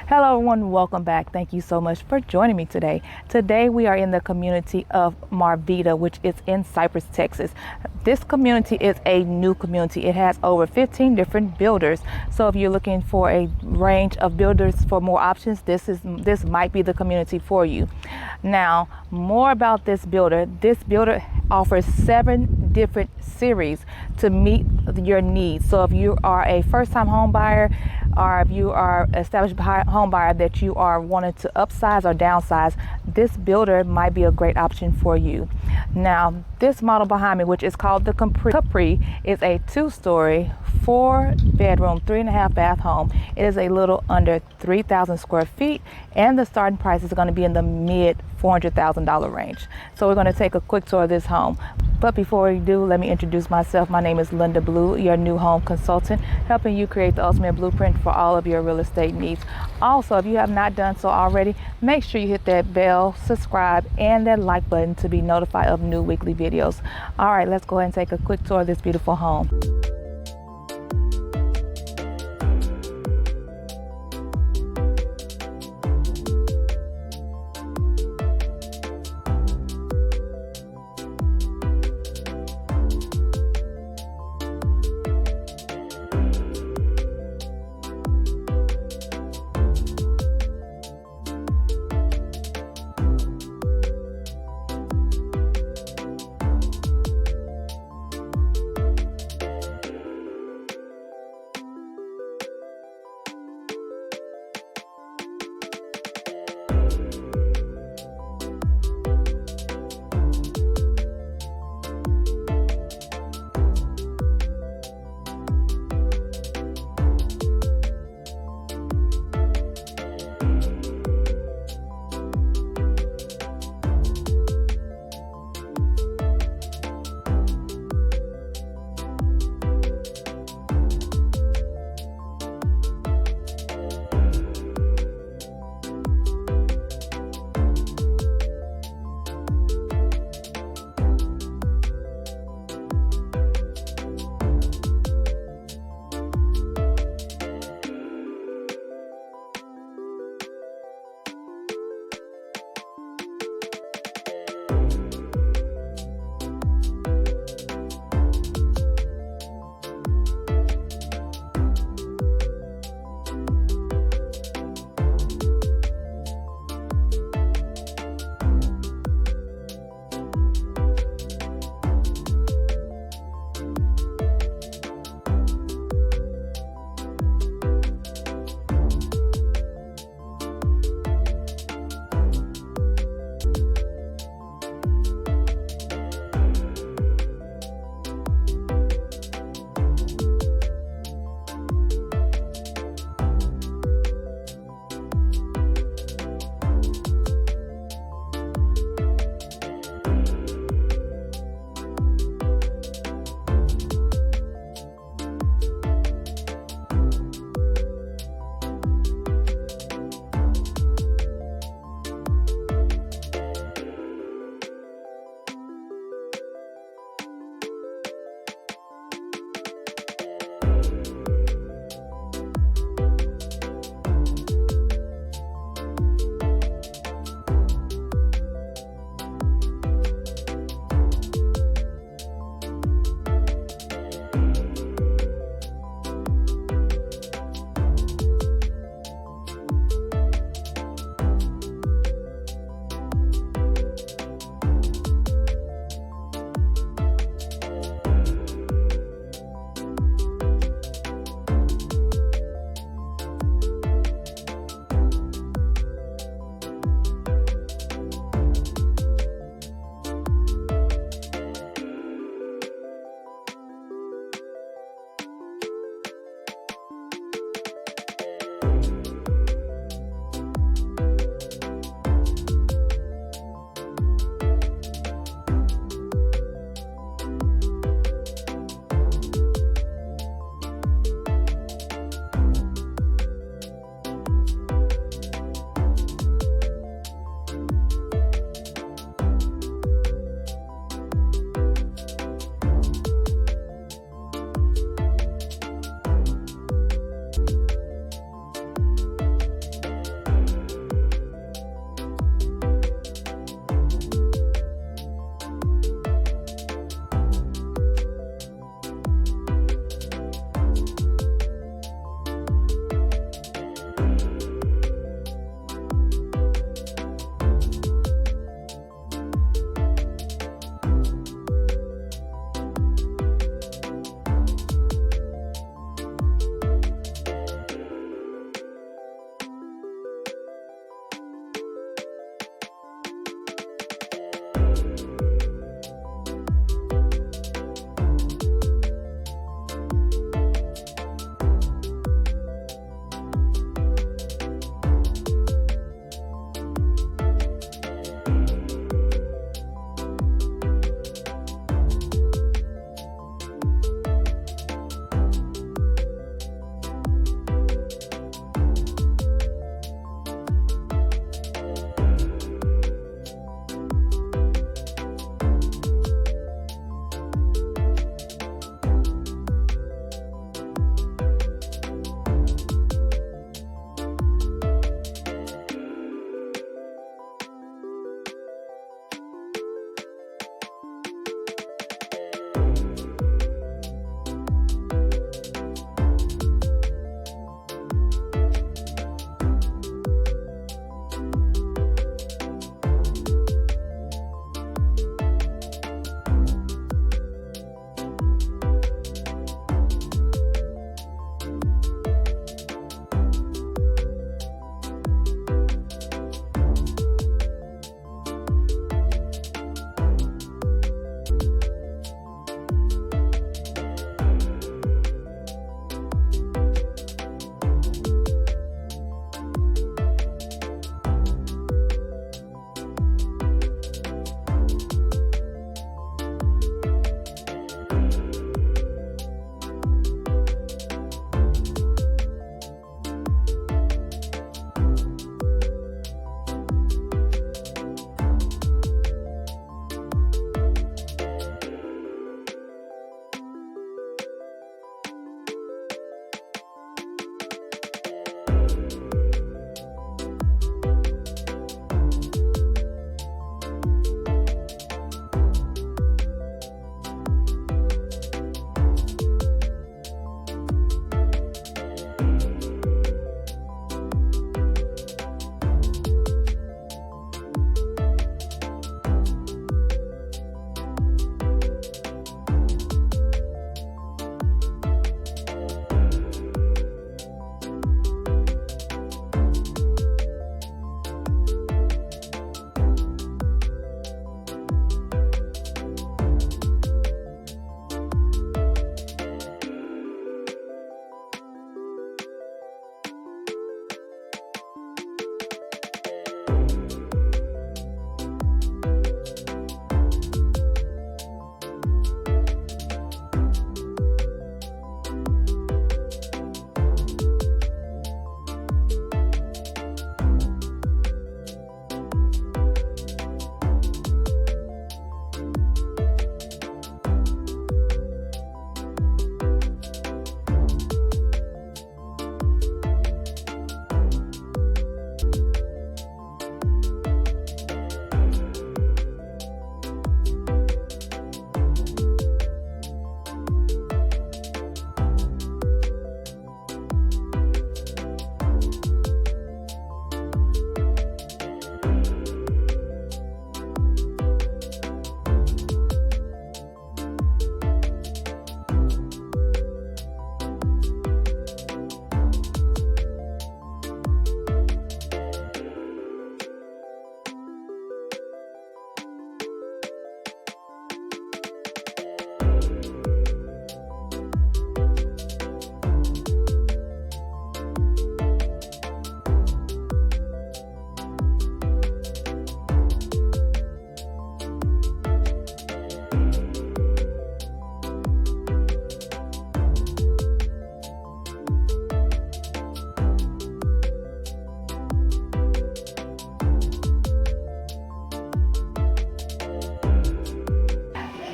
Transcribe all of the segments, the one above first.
Hello everyone, welcome back. Thank you so much for joining me today. Today we are in the community of Marvita, which is in Cypress, Texas. This community is a new community. It has over 15 different builders. So if you're looking for a range of builders for more options, this might be the community for you. Now, more about this builder. This builder offers 7 different series to meet your needs. So if you are a first-time home buyer, or if you are an established home buyer that you are wanting to upsize or downsize, this builder might be a great option for you. Now, this model behind me, which is called the Capri, is a 2-story, 4-bedroom, 3.5 bath home. It is a little under 3,000 square feet, and the starting price is going to be in the mid $400,000 range. So we're going to take a quick tour of this home. But before we do, let me introduce myself. My name is Linda Blue, your new home consultant, helping you create the ultimate blueprint for all of your real estate needs. Also, if you have not done so already, make sure you hit that bell, subscribe, and that like button to be notified of new weekly videos. All right, let's go ahead and take a quick tour of this beautiful home.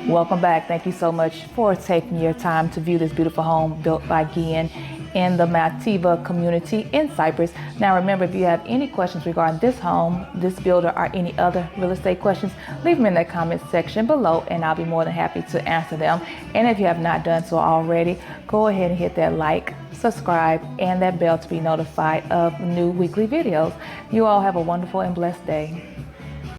Welcome back. Thank you so much for taking your time to view this beautiful home built by Gehan in the Mativa community in Cypress. Now remember, if you have any questions regarding this home, this builder, or any other real estate questions, leave them in the comment section below and I'll be more than happy to answer them. And if you have not done so already, go ahead and hit that like, subscribe, and that bell to be notified of new weekly videos. You all have a wonderful and blessed day.